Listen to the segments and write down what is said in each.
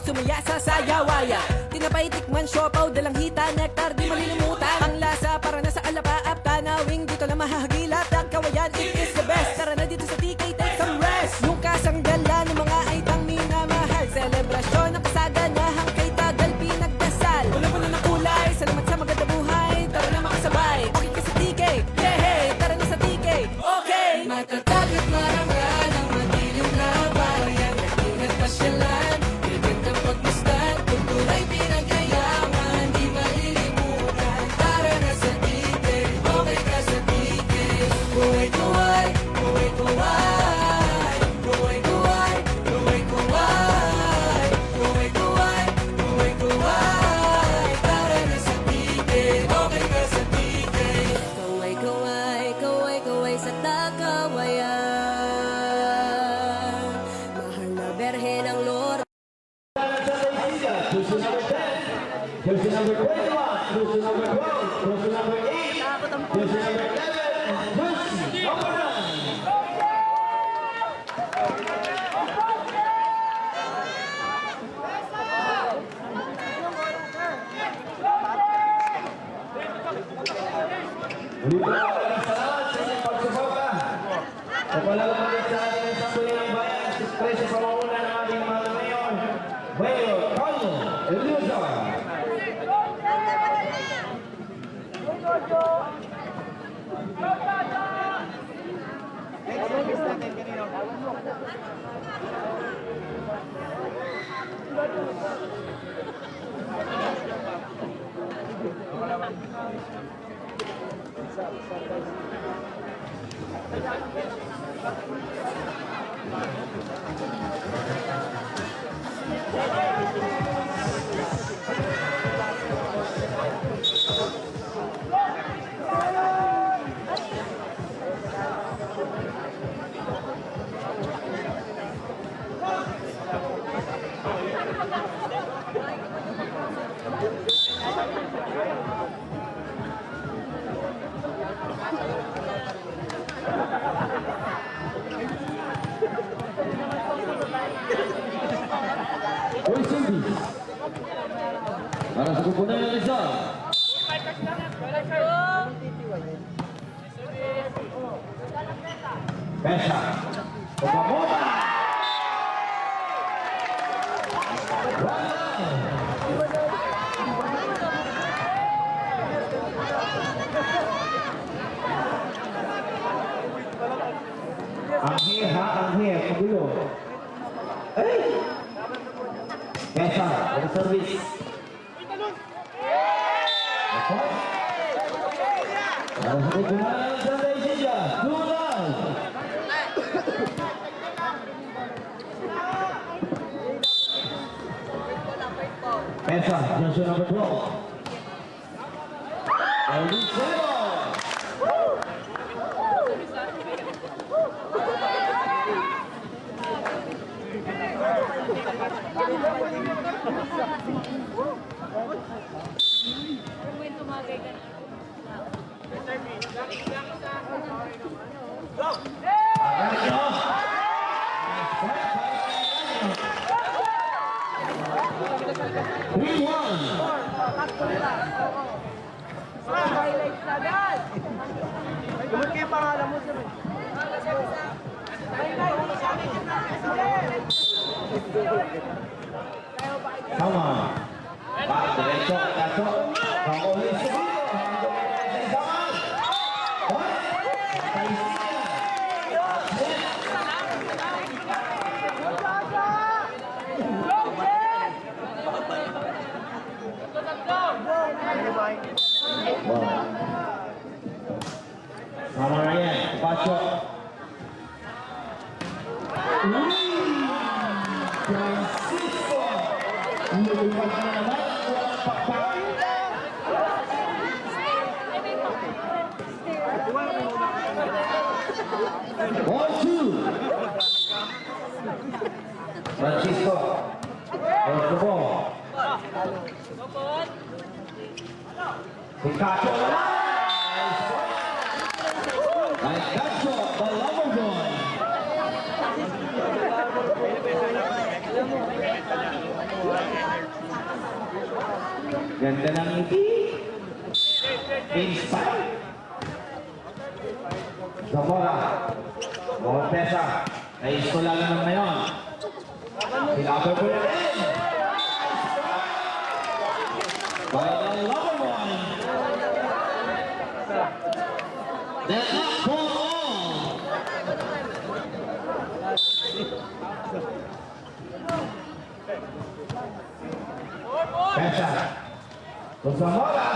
sumaya sa sayawaya. Tinapay, tikman, siopaw, dalang hita, nektar, di malilimutan. Ang lasa para nasa alapaap, tanawing dito na mahahagilap. Kawayan, it is the best. Tara na dito sa TK, take some rest. Yung kasanggala ng mga aitang minamahal. Selebrasyon ng kasaganahang kay tagal pinagdasal. Puno-puno ng kulay, salamat sa maganda buhay. Tara na makasabay, okay ka sa TK. Yeah, hey, tara na sa TK. Okay! Matatag at marangal ang madilim na bayan. Nagtingat pasyalan, ibigay pagmasdan. Kulturay pinagyayaman, di malilimutan. Tara na sa TK, okay ka sa TK. Kuway-kuway, kuway-kuway. Kuway-kuway, kuway-kuway. Kuway-kuway, kuway-kuway. Tara na sa TK, okay ka sa TK. Kuway-kuway, kuway-kuway sa Takawayan. Mahal na Berhe ng Lord. Puso number 10, puso number 21, puso number 12, puso number 8, puso number 11, puso number 9. Muli po maraming salamat sa inyong pagsuporta. Kapalalaman sa ating Sangguniang Bayan, presyo sa mauna ng ating mga mayor, Mayor Carlo Eliazar. Uy, Cindy. Para sa kupunan ng Rizal. Pesa. Pagkabuta. Anghe, pagulo. Ay! Pesa, ang service. Ako? Para sa kupunan ng Santa Isidra, Dulas! Pesa, Johnson number 12. Eliseo! Come on. Pak, diretso, kaso. Pangulis ko. Sama Ryan, Pacho. Francisco. Lumipat na naman. Walang pakpak. Ball 2. Francisco. Hold the ball. Picasso. Nice catch shot by Loverboy. Ganda ng ngiti. Inspire. Zamora. Mga pesa. Naiskola na naman ngayon. Pinapay po yan. By the lower one. That's not for all. Pesa. Zamora.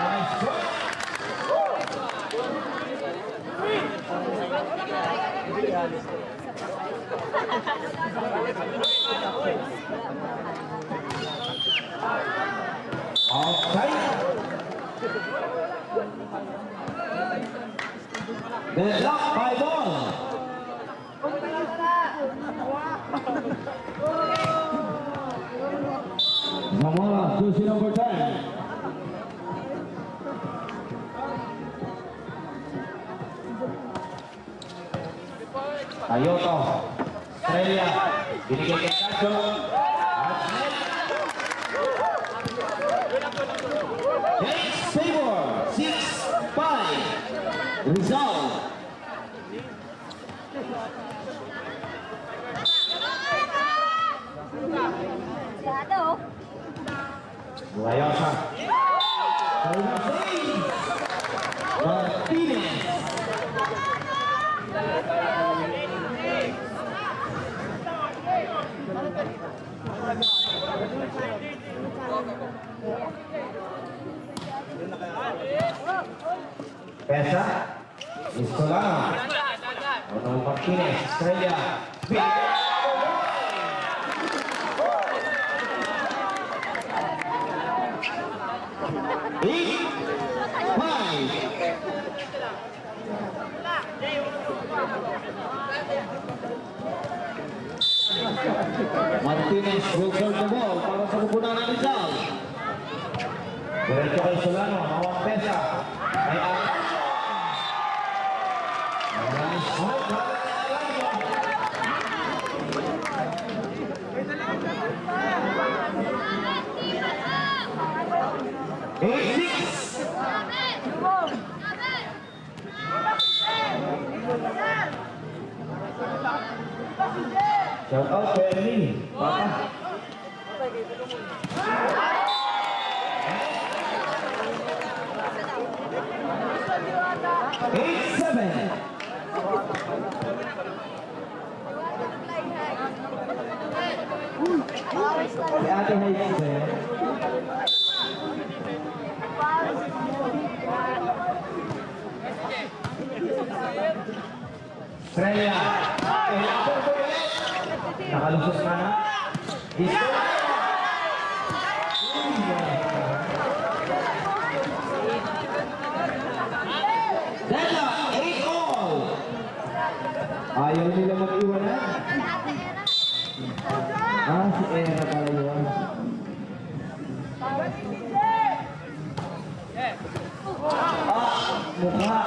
Nice shot. Outside. Deadlock by ball. Zamora, jersey number 10. Tayoto, Australia, binigay kay Cacho. James Favor, 6-5. Rizal. Guayosa. Martinez. Pesa. Istolano. Ronald Martinez. Australia. Eight, 5. Martinez will serve the ball para sa kupunan ng Rizal. Diretso kay Solano, hawak pesa. Ay Aranyo. Nice shot. 8-6. Shout out kay Ernie. Papa. Eight, 7. Si Ate Heights eh. Estrella. Nakalusot na na. Dela, 8-all. Ayaw nila mag-iwanan. Si Era pala yun. Mukha.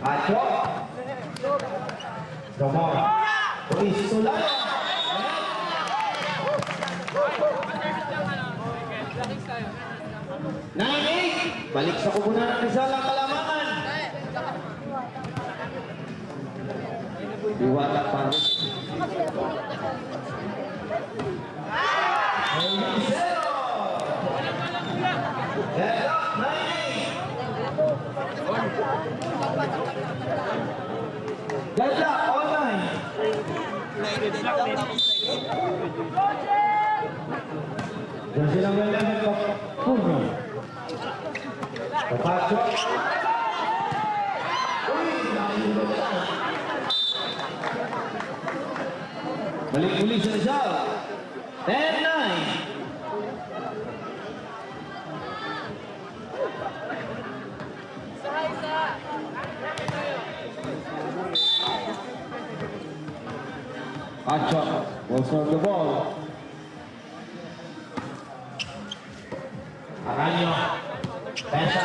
Acho. Zamora. Istolano. Balik sa kubunan ng Rizal ang kalamangan. Diwata pa rin. Deadlock 9. Deadlock all 9. Diyan silang may ko. Purno. Kapasok. Balik muli sa Rizal. 10-9. Acho will serve the ball. Aranyo. Pesa.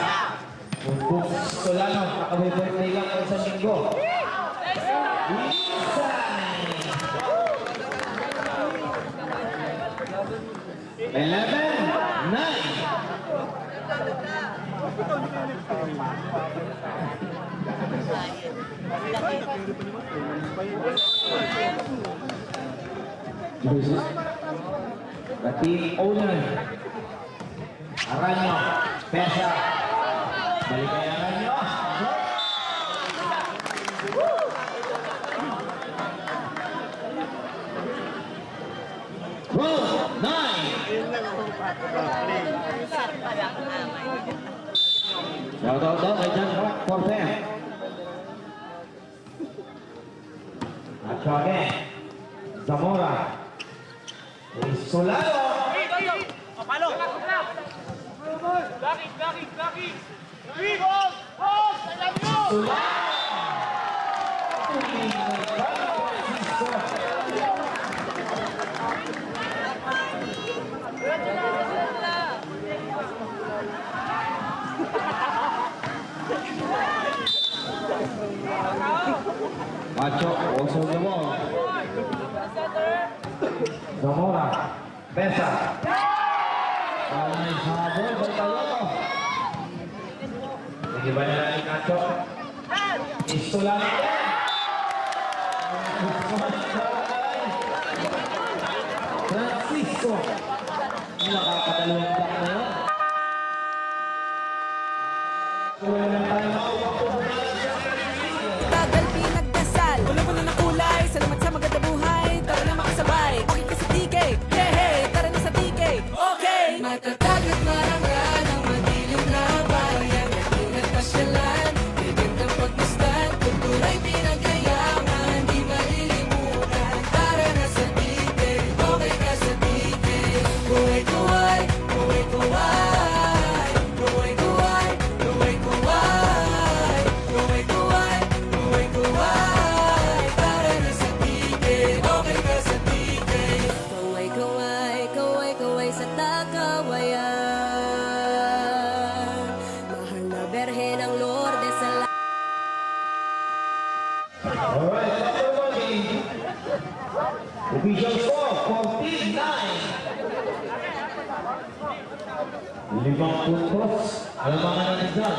Bumbuk Solano. Nakabay-birthday lang sa isang linggo. The team owner, Aranyo, Pesa. Balik kay Aranyo. Roll 9. Shout out daw kay John Rock Forte. At Choque, Zamora, Solano. Macho also the ball. Zamora, Pesa. Nice habol, bertalo. Sige ba nila ni Macho? Istulano. Francisco. Nakakadalawang block na yun. Tagal pinagdasal, ulo-ulo na kulay. Salamat sa maganda buhay, tara na makasabay. Okay ka sa TK, yeah, hey, tara na sa TK. Okay! Matatag at marangal ang madilim na bayan. At pasyalan, bibig ng pagmasdan. Kultura'y pinagayaman, di malilimutan. Tara na sa TK, okay ka sa TK. Kuway-kuway, kuway-kuway. Kuway-kuway, kuway-kuway. Kuway-kuway, kuway-kuway. Tara na sa TK, okay ka sa TK. Kuway-kuway, kuway-kuway sa Takawayan. Mahal na Berhe ng Lourdes sa Alright, after working, official score, 14-9. Limang puntos, ang mga nandiyan.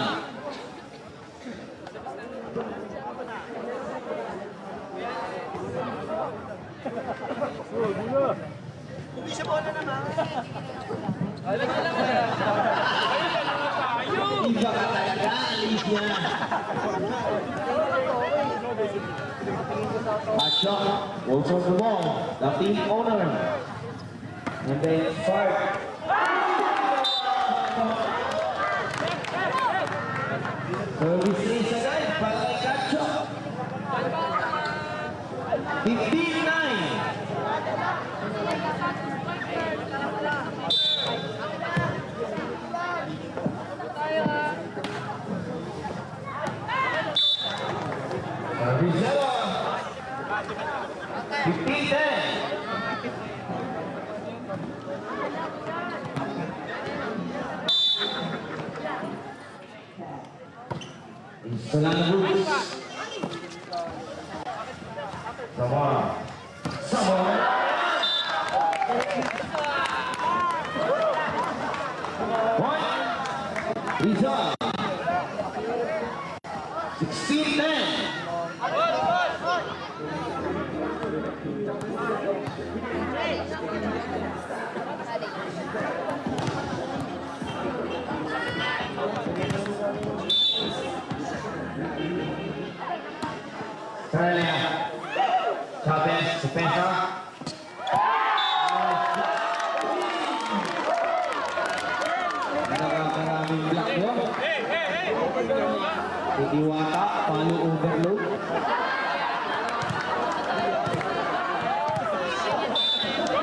Iba ka talaga, Alicia. Macho, also the ball, the team owner. And they start. Service race agad para kay Cacho. 15-9. Rizal. 15-10. Solano Bruce. Zamora. Zamora. Point. Rizal. 16-10. Australia. Chavez, defensa. Nakakaraming block yun. Iiwata, palo overload.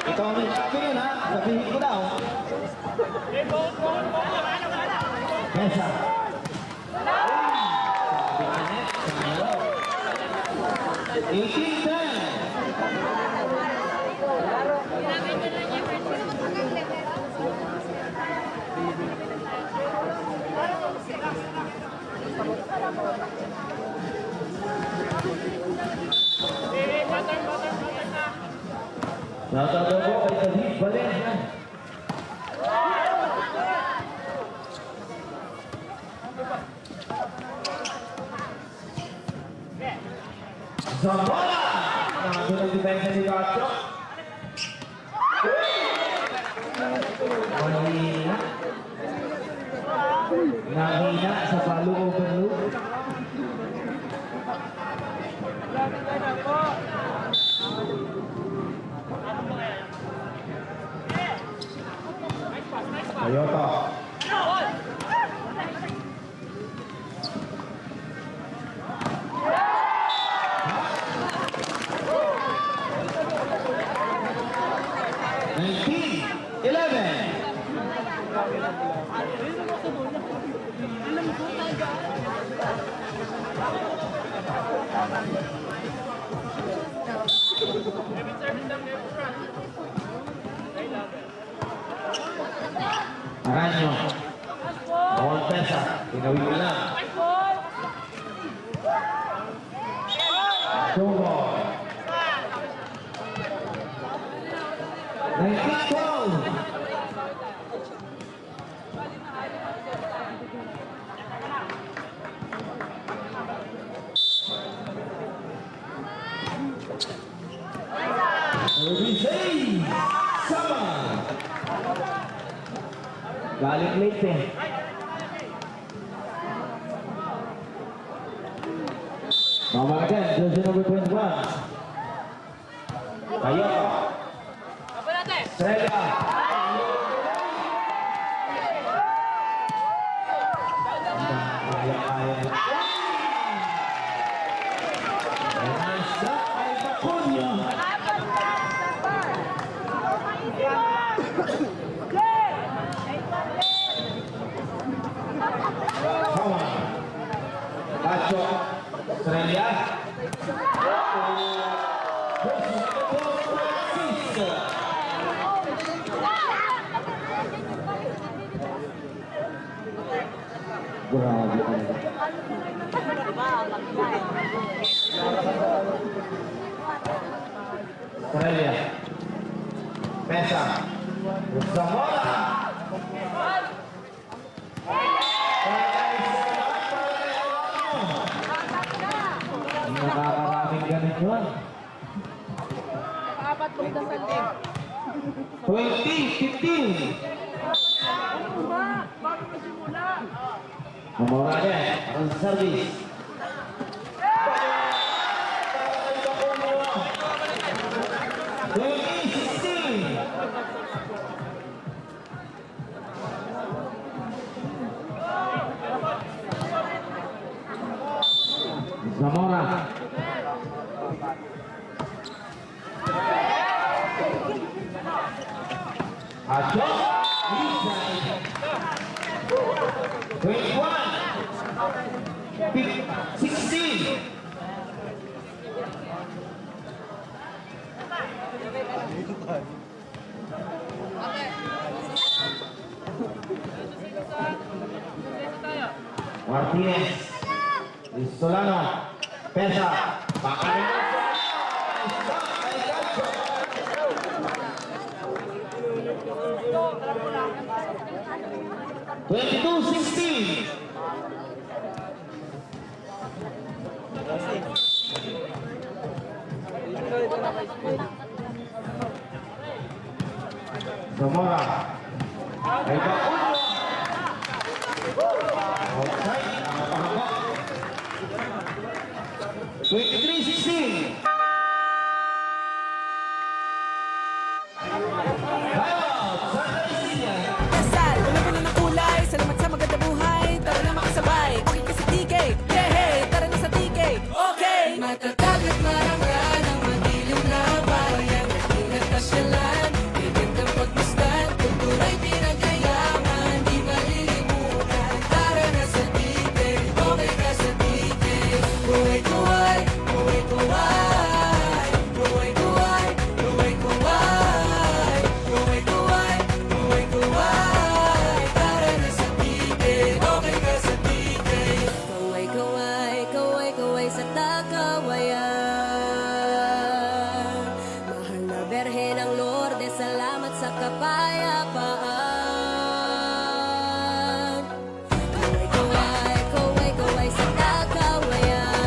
Ito ang sabi yun ha, sabihin ko daw. Defensa. 18-10. Natatawa kay David Valencia. Zamora! Nandun ang depensa ni Gacho. Mahina. Nahina sa palo overload. Toyota. Nineteen, 11. Aranyo. Bawal pesa. Tinawin ka lang. Sumo. 19-12. Rizay Sama. Galing late eh. Mama again, jersey number 21. Kayo. Srega. Gacho, Australia. Grabe talaga. Australia. Pesa. Zamora. Nakakaraming ganun yun. 20-15. Mamora niya. Ang service. Zamora. Acho. 21. 16. Martinez. Solano. Pesa. Pakain. 22-16. Zamora. Ay Bakulo. Outside. Nakapahaba. 23-16. Kasal, puno-puno ng kulay. Salamat sa maganda buhay. Tara na makasabay. Bukit ka sa TK. Yeah, hey, tara na sa TK. Okay! Matatag at marangal ang madilim na bayan. Ingat pasyalan, bigandang pagmasdan. Kultura'y pinagayaman, di malilimutan. Tara na sa TK, okay ka sa TK. Buhay-buhay, buhay-buhay. Buhay-buhay, buhay-buhay. Buhay-buhay, buhay-buhay. Tara na sa TK, okay ka sa TK. Kaway-kaway, kaway-kaway sa takawayan. Mahal na Berhe ng Lourdes, salamat sa kapayapaan. Kaway-kaway, kaway-kaway sa takawayan.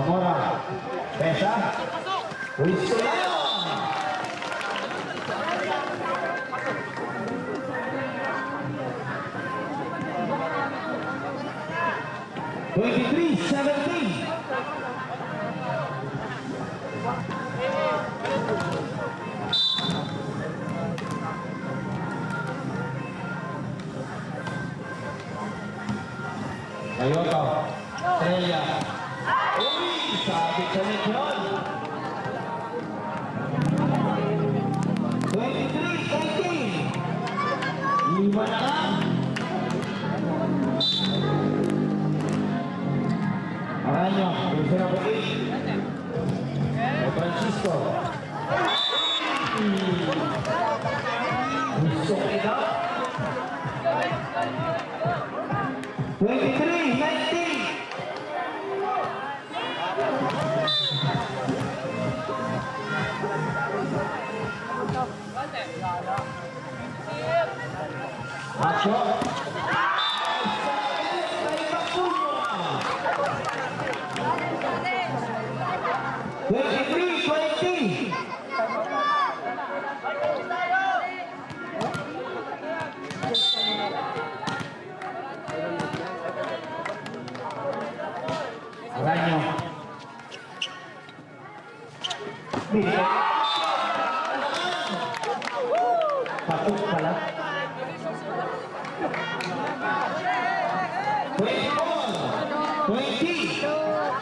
Zamora. Pesa. Wisto Lion. (23-17). Mayoto, Estrella. Uy, sabit sa Legion. 23-18. Iwan na lang. Aranyo, gusto na po Francisco. Gusto ko ito. 23-19. Masyo. 23-20. Aranyo. Patok pala. 24-20.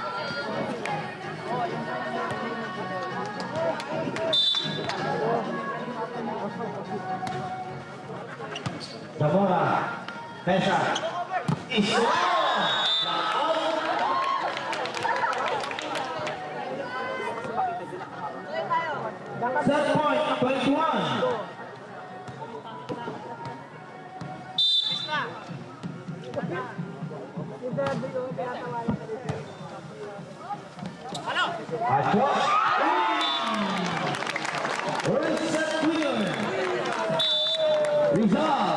Zamora. Pesa. Isla. Set point, 21. Achos. First set winner. Rizal.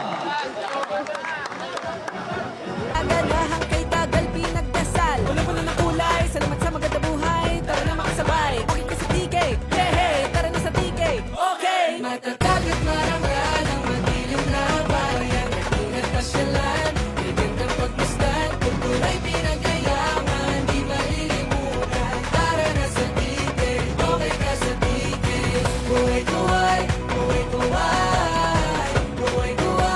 Aganahan kay tagal pinagdasal. Puno-puno ng kulay, salamat sa maganda buhay. Tara na makasabay, bukit ka sa TK. Hey, hey, tara na sa TK. Okay! Matatag at marangal ang madilim na bayan. Ingat pasyalan, bigyan ng pagmasdan. Kulturay pinagayaman, di malilimutan. Tara na sa TK, okay ka sa TK. Buhay-buhay, buhay-buhay, buhay-buhay.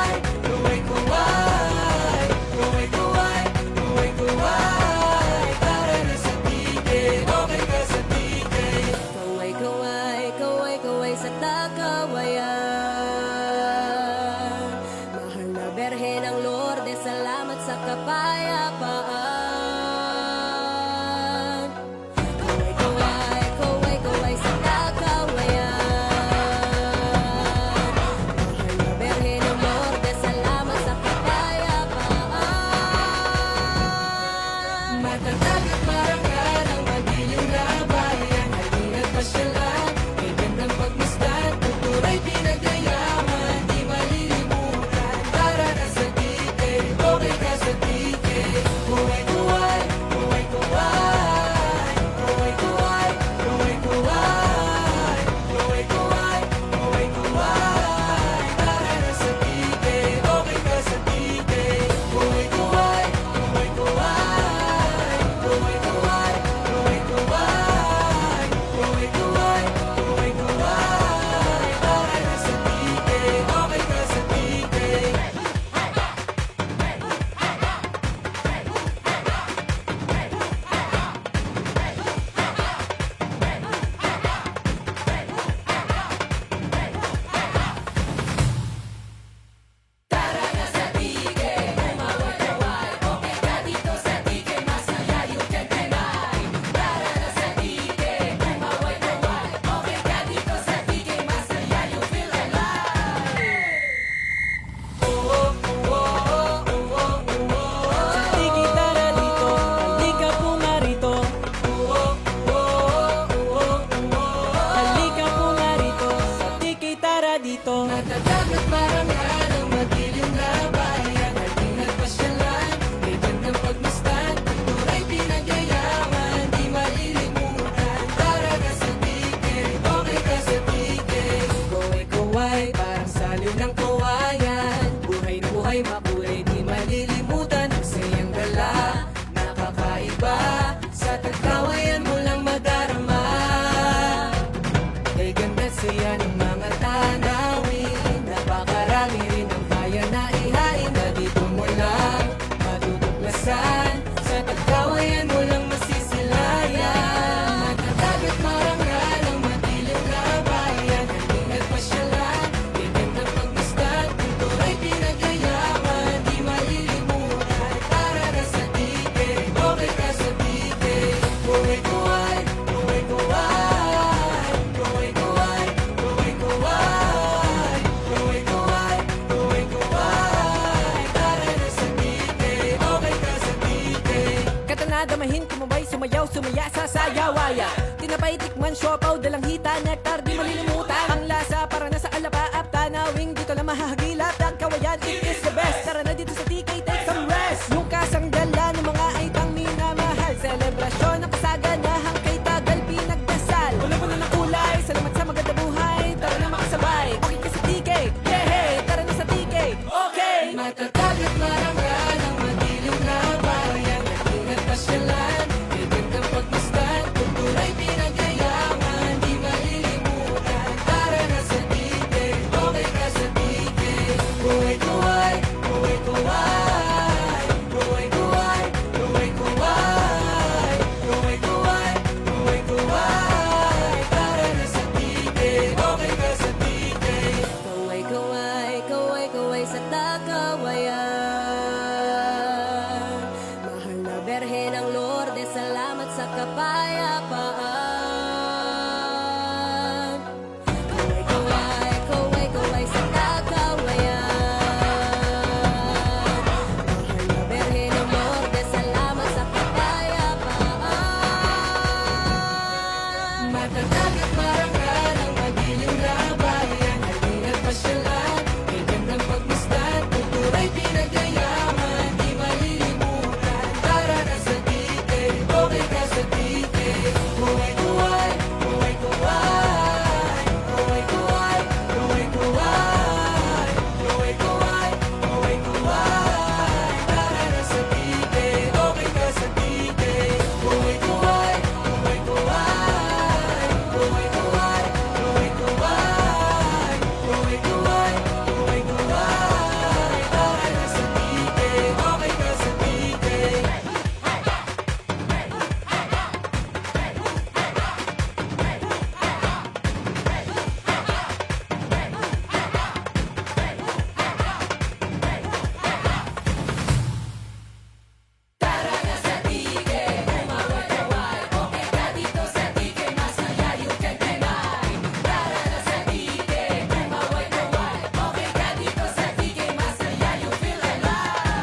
buhay mabuhay di malilimutan ang sayang gala. Nakakaiba, sa tagkawayan mo lang madarama. Kay ganda't saya ng mga tanawin, napakarami rin ang kaya na ihain na dito mo lang matutuklasan. Sa tagkawayan mo lang masisilayan. Magkatagat marangal ang madilim na bayan. Halina't pasyalan, gagandang pagmasdan. Kultura'y pinagayaman, di malilimutan. Para na sa titig, okay ka sa titig. Kuway-kuway, kuway-kuway, kuway-kuway, kuway-kuway, kuway-kuway, kuway-kuway. Para na sa titig, okay ka sa titig. Katanadamahin, kumabay, sumayaw, sumaya sa sayawaya. Tinapay, tikman, siopaw, dalang hita, nektar, di malilimutan. Ang lasa para na sa alapaap, tanawing dito lang mahahagilap. Pagkawayan, it is the best. Tara na dito sa TK, take some rest. Yung kasanggalan ng mga aitang minamahal. Selebrasyon ng kasaganahan kay tagal pinagdasal. Wala ng kulay, salamat sa maganda buhay. Tara na makasabay, okay ka sa TK, yeah, hey, tara na sa TK, okay. Matatag at marangal ang madilim na bayan. Ingat pasyalan, gagandang pagmasdan. Kultura'y pinagayaman, di malilimutan. Tara na sa TK, okay ka sa TK. Kuway-kuway, kuway-kuway, kuway-kuway, kuway-kuway, kuway-kuway, kuway-kuway. Tara na sa TK, okay ka sa TK. Kuway-kuway, kuway-kuway sa takawayan. Mahal na Berhe ng Lourdes, salamat sa kapayapaan. Kuway-kuway, kuway-kuway sa takawayan. Mahal na Berhe ng Lourdes, salamat sa kapayapaan. Matatag at marangal ang madilim na bayan. Halina't pasyalan, kay gandang pagmasdan. Kultura'y pinagayaman, di malilimutan. Tara na sa TK, okay ka sa TK. Kuway-kuway, kuway-kuway, kuway-kuway, kuway-kuway, kuway-kuway, kuway-kuway. Tara na sa TK, okay ka sa TK. Kuway-kuway, kuway-kuway, kuway-kuway, kuway-kuway, kuway-kuway, kuway-kuway. Tara na sa TK, okay ka sa TK. Tara na sa TK, kumaway-kaway, okay ka dito sa TK, masaya you can deny. Tara na sa TK, kumaway-kaway, okay ka dito sa TK, masaya you feel alive.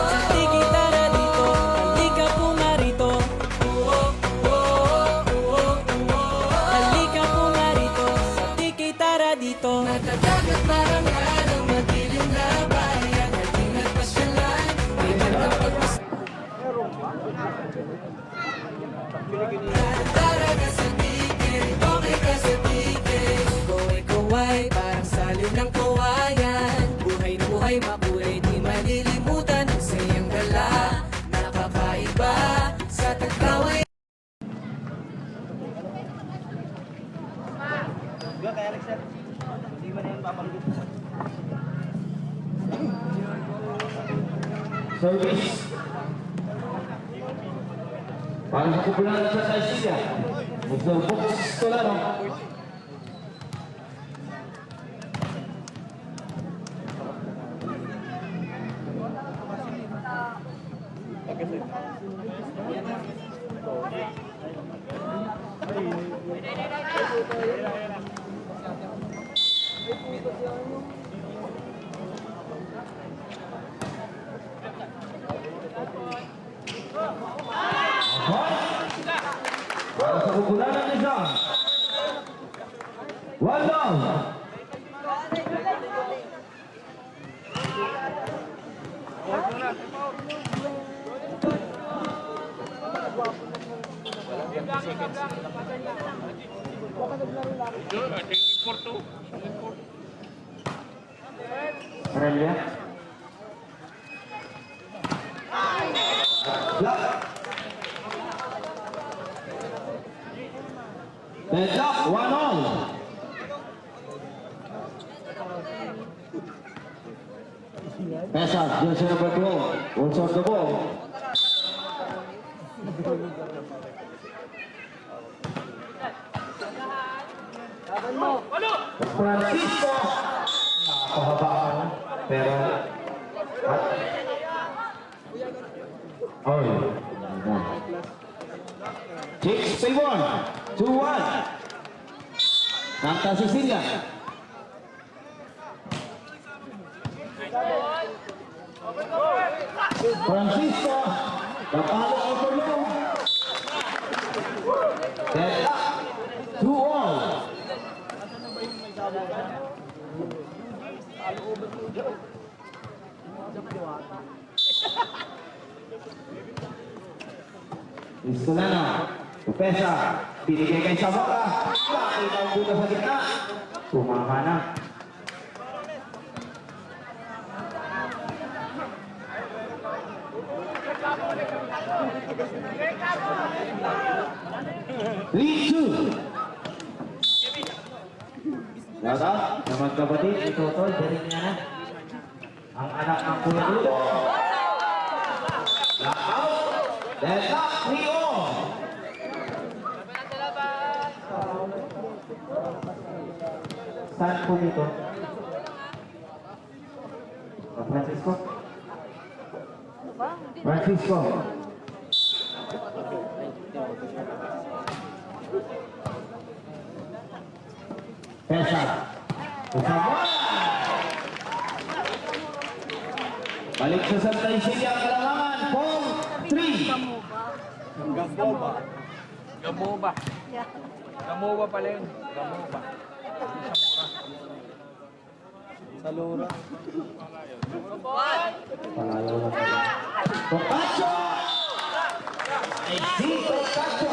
Sa TK tara dito, halika pumarito. Halika pumarito, sa TK tara dito. Matatagat marangal ang madilim na bayan. Halina't pasyalan, may gandang pagmasdan. Tara na sa TK, okay ka sa TK. Kuway-kuway, parang salim ng kawayan. Buhay na buhay, mabuhay, di malilimutan ang sayang gala. Nakakaiba, sa tagkawayan. Service. Para sa kupunan sa Saisilia. Gusto box Stolano. Para sa kupunan ng Rizal. One down. Aurelia. Block. Deadlock, 1-all. Pesa, jersey number 12, holds off the ball. Francisco. Nakakahaba. Pero, oh, Chicks, favor. 2-1. Santa Cecilia. Francisco. Napalo over low. Deadlock. 2-all. Istulano. Pupesa. Binigay kay Zamora. Nakita ang buta sa gitna. Tumama na. Lead 2. Shoutout sa magkapatid, ito tol, dari niya na. Ang anak ng Kuya Dudo. Lockout. Deadlock, 3-all. Saan po dito? Francisco? Francisco. Pesa. Zamora. Balik sa Santa Cecilia ang kalamangan. Pong 3. Gamoba. Gamoba. Gamoba pala yun. Gamoba. Salura. Panalo na tayo. Tocacho! Ay, si Tocacho!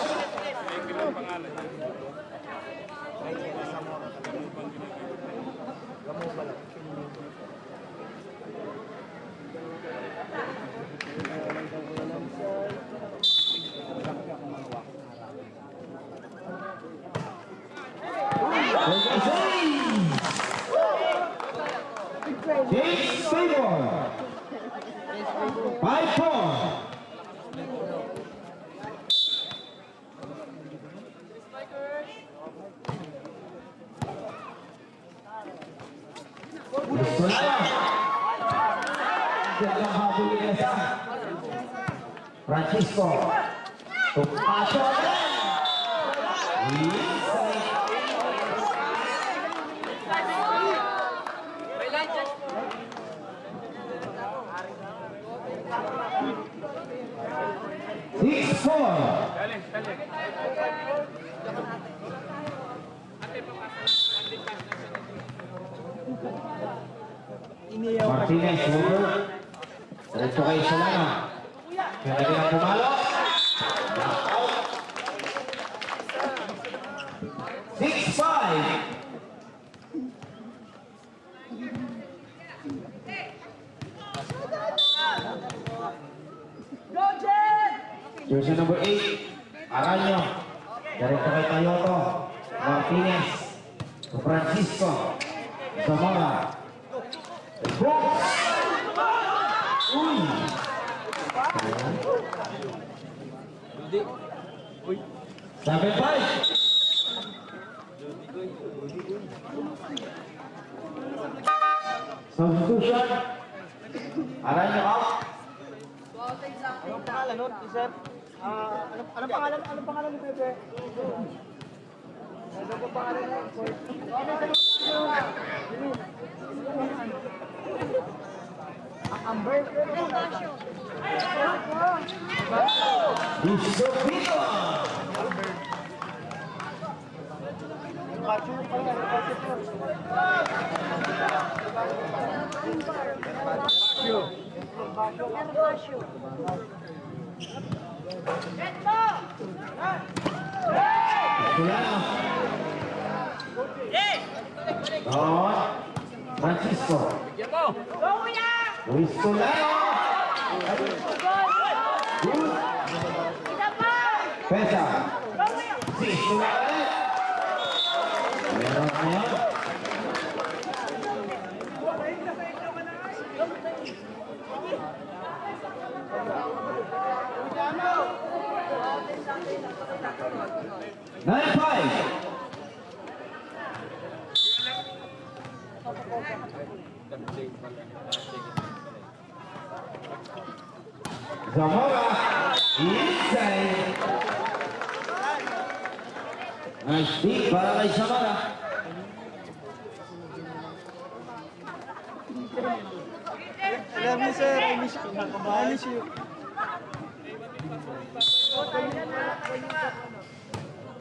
James Favor. 5-4. Francisco. Tocacho. Six, 4. Martinez, Woodward. Diretso kay Solano. Kaya lagi ang pumalo. Out. 6-5. Jersey number 8, Aranyo. Diretso kay Tayoto. Martinez. Francisco. Zamora. Brooks. Uy. Uy. 7-5. Substitution. Aranyo out. Anong pangalan nun, Isep? Anong pangalan ni Pepe? Ano po pangalan niya? Amber? Disopito. Solano. Don Francisco. Luis Solano. Pesa. Si Solano. Meron na yan. Nine five. Zamora inside. Nice deep para kay Zamora. Alam niyo sir, I miss you. I miss you.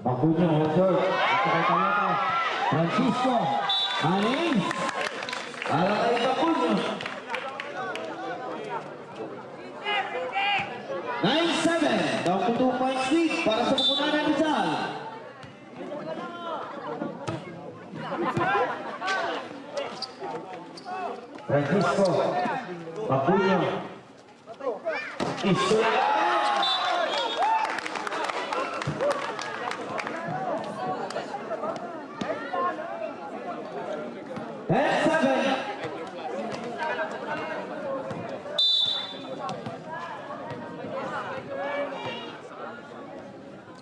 Bakunya Hosor. Francisco. Aning. Para kay Bakunya. 9-7. Down to 2 points lead para sa pupunan ng Rizal. Francisco. Bakunya. Isulano. And 7.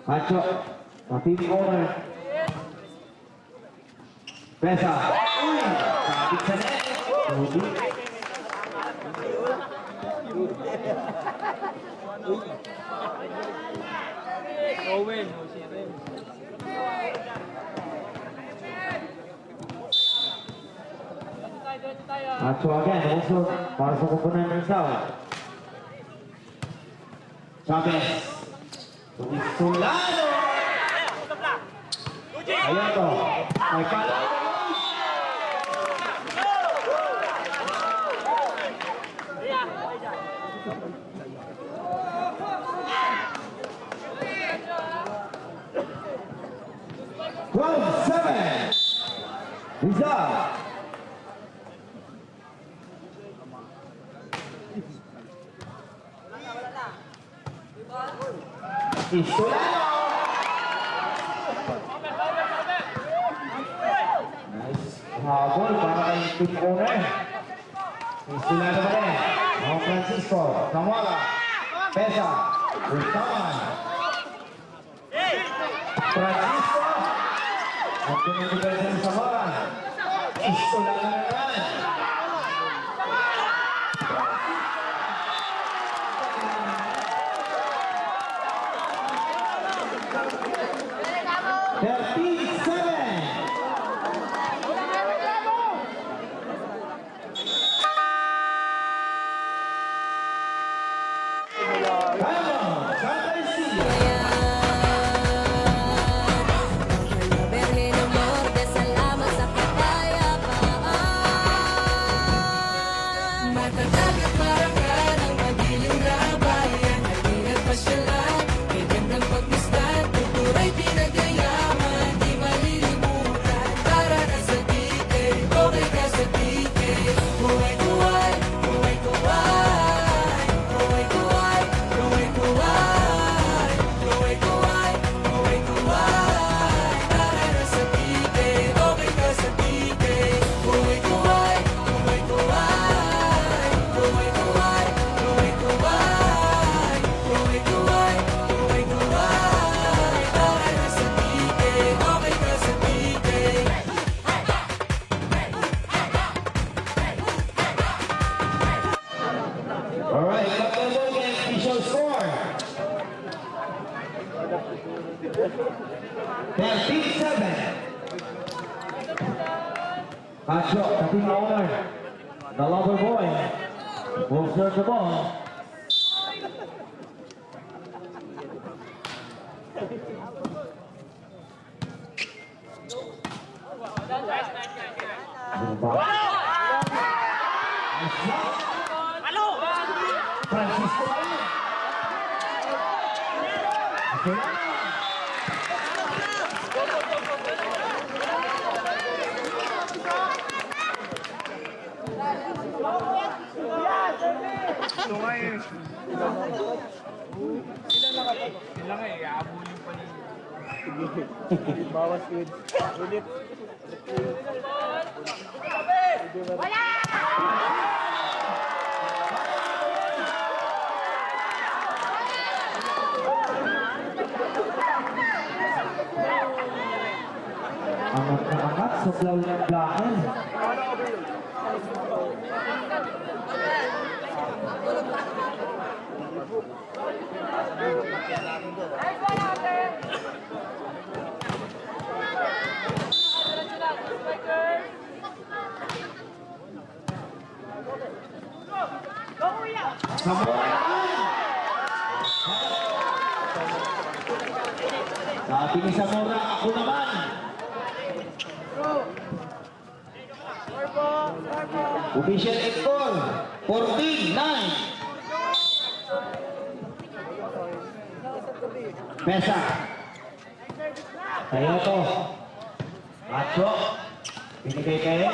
Macho, tapi corner. Pesa. Sabit sa net. Hindi. Owen. Macho again, also para sa kupunan ng Rizal. Chavez. Sulano. Ayan to. May pala. Rizal. Isulano. Nice. Habol para kay team owner. Isulano pa rin. Juan Francisco. Zamora. Pesa. Rizal. Francisco. At pinibigay sa Zamora. Isulano na naman. Alright, Kapalong and official score. 13-7. Kacho, the team owner, the lover boy, will serve the ball. Francisco. Okay. Ito nga eh. Sila nga eh, aabulin pa niya. Bawas yun. Ulit. Angat na angat, saklaw ng blaken. Sabi ni Zamora, ako naman. Official score, 14-9. Pesa. Tayo to. Macho. Binigay kayo.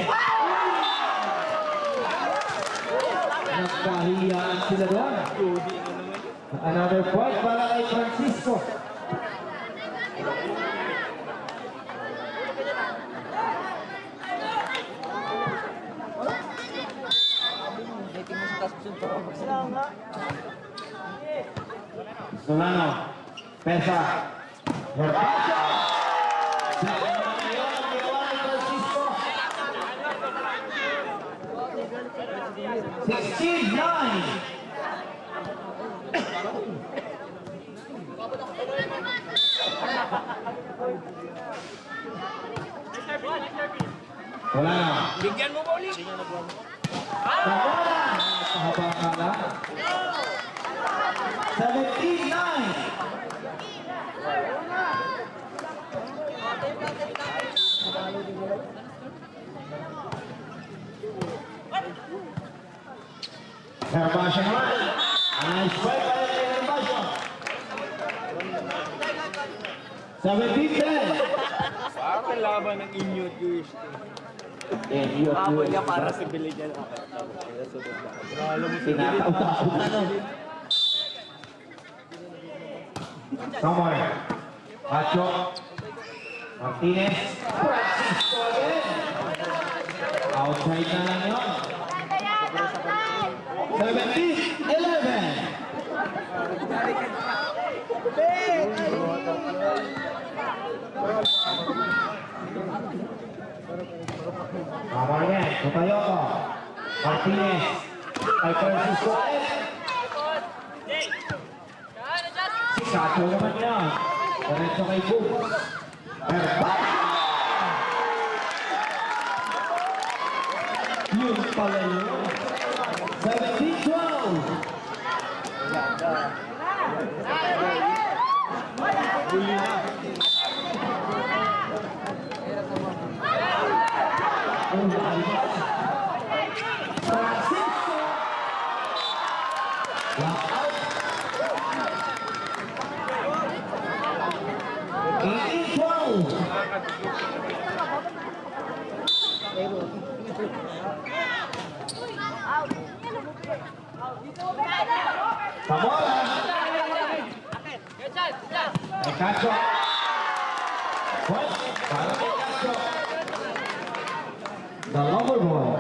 Nagkahiyaan sila doon. Another point para kay Francisco. Solano. Pesa. Gervasio. Sa ngayon ang ginawa ni Francisco. 16-9. Wala na. Bigyan mo ba ulit? Wala. Pahaba ka na. 17-9. Gervasio naman. Nice play para kay Gervasio. 17-10. Parang kalaban ng inyo, Diyos. Habol niya para sa biligan. Tinataw-taw na no. Somewhere. Macho. Martinez. Francisco again. Outside na lang yun. 17-11. Tama yan. Tutayo ko. Martinez. Ay Francisco. Si Sacho naman yan. Diretso kay Boom. Herbal. Yun pala yun. 17-12. Huli na. Francisco. Lockout. 18-12. Pamola. Ay Cacho. Point para kay Cacho. The lover boy.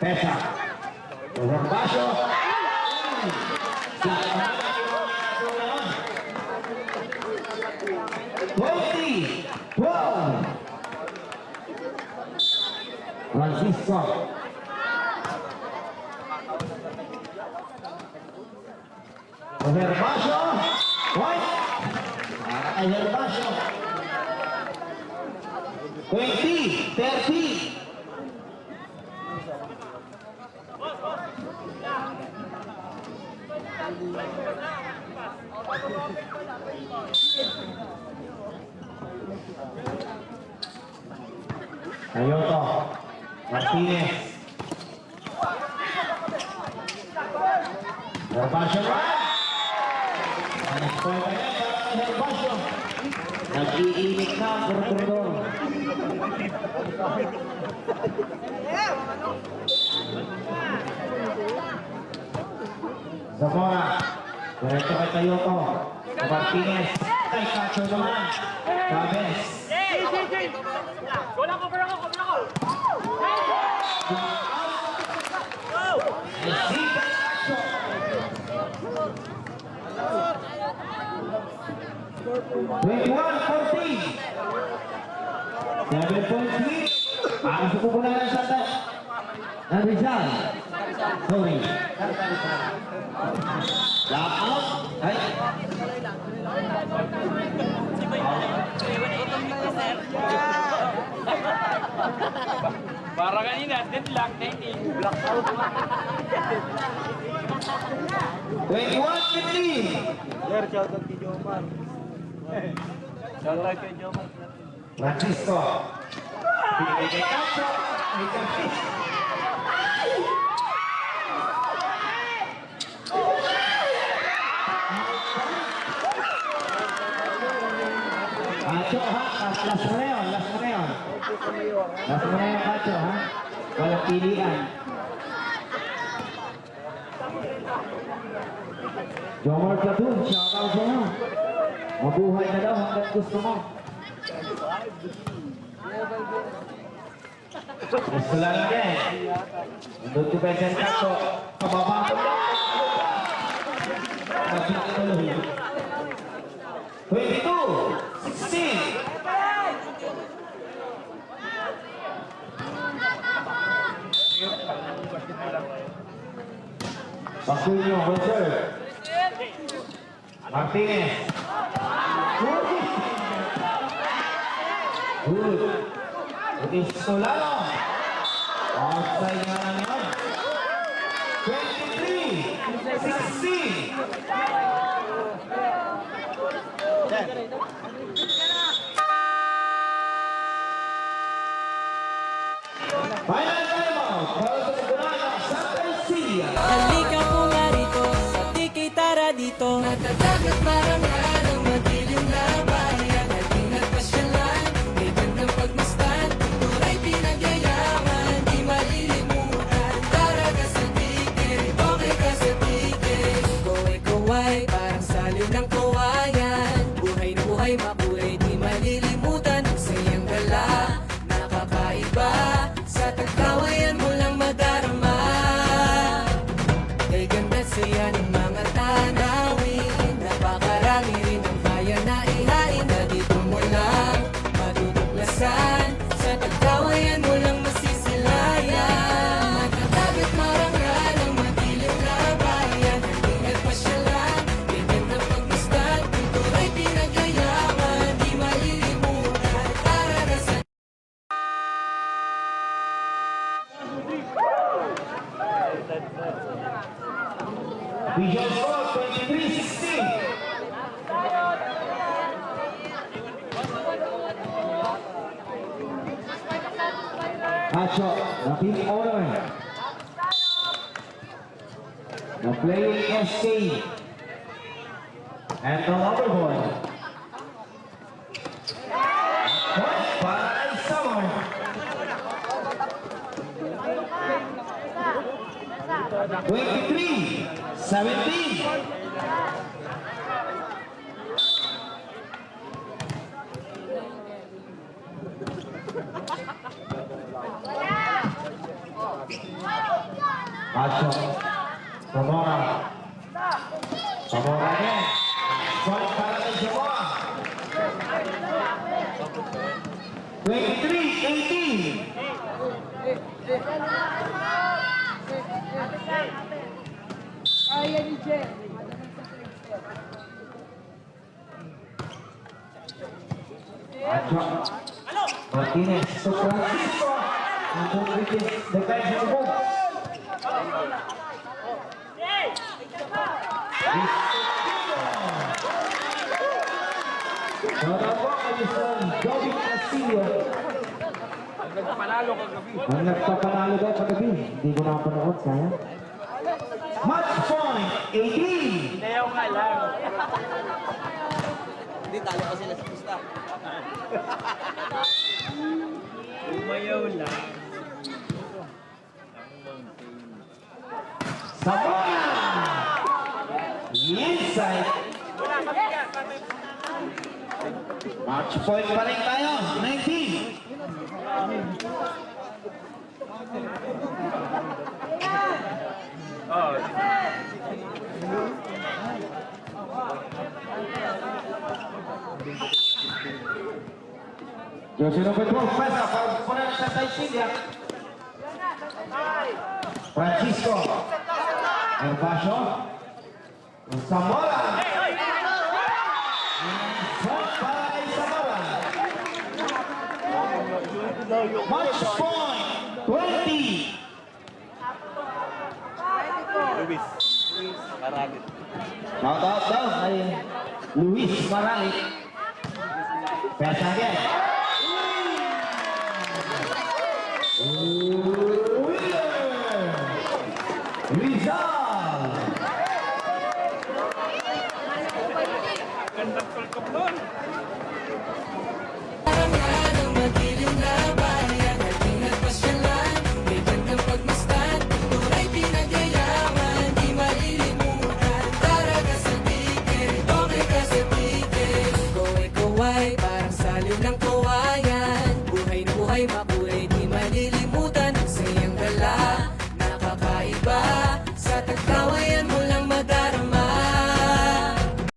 Pesa. Gervasio. 20-12. Francisco. Gervasio. Point. Para kay Gervasio. 20-13. Ayoto. Martinez. Gervasio. Nag-iinit na ang kurkurdor. Zamora. Diretso kay Tayoko. Martinez. Kay Cacho naman. Chavez. Wala ko, wala ko, wala ko! Si Cacho. 21-14. 7 points lead. Para sa pupunan ng Rizal. Sorry. Lock out. Ay. Para kanina, deadlock, 19. Block out. 21-15. Sir, shoutout kay Jomar. Shoutout kay Jomar. Francisco. Pinigay kay Cacho. Ay, Cacho. Cacho, ha? Last mo na yun, last mo na yun. Last mo na yun, Cacho, ha? Walang pilihan. Jomar Platoon, shoutout sa'yo. Mabuhay na daw hanggang gusto mo. Gusto lang yan. Nandun si Vincent Cacho. Pababa ko lang. 22-16. Pasuyo, Roger. Martinez. Good. It is Solano. Outside nga lang yun. 23-16. Final timeout. Para sa pagkunan ng Santa Lucia. Halika po nga rito, sa tikay tara dito. Matatagat parang alang madilim na bayan. Halina't pasyalan, may gandang pagmastan. Turay pinagyayaman, di malilimutan. Tara ka sa tikay, okay ka sa tikay. Kaway-kaway, parang saliw ng kawayan. Buhay na buhay, mabuhay, di malilimutan. Ang sayang gala, nakakaiba. Sa tagkawayan mo lang madarama. Kay ganda't saya ng mga tanawin. Napakarami rin ang kaya na ihain. Na dito mo lang matutuklasan. Sa tagkawayan mo lang masisilayan. Magkatagat marangal ang madilim na bayan. Halina't pasyalan, ganyan na pagmasdan. Tuturay pinagyayaman, di malilimutan. Para na sa Visual score 23-16. Cacho, the team owner. The playing SK. And the other boy. Point para kay Samar. 23-17. Cacho. Zamora. Zamora again. Point para kay Zamora. 23-18. Cacho. Martinez to Francisco. And to the guys in the boat. Bravo kay Isang Joey Castillo. Nagpanalo kagabi. Ang nagpapanalo daw kagabi. Hindi ko nakapanood, sayang. Match point point, 18. Inayaw ka lang. Hindi, talo pa sila sa pusta. Umayaw lang. Zamora! Inside. Match point pa rin tayo, 19. Oh, Jersey number 12, pesa para poner sa Taisilia. Francisco. Herbacio. Zamora. Shot para kay Zamora. Match point, 20. Luis. Maramit. Shout out daw kay Luis Maralit. Pesa again. Rizal. Gandang tulkap doon. Parang madilim na bayan at pinagpasyalan. May bandang pagmasdan, tunay pinagyayaman, di malilimutan. Tara ka sa ticket, okay ka sa ticket. Kaway-kaway, parang saliw ng kawayan. Buhay na buhay,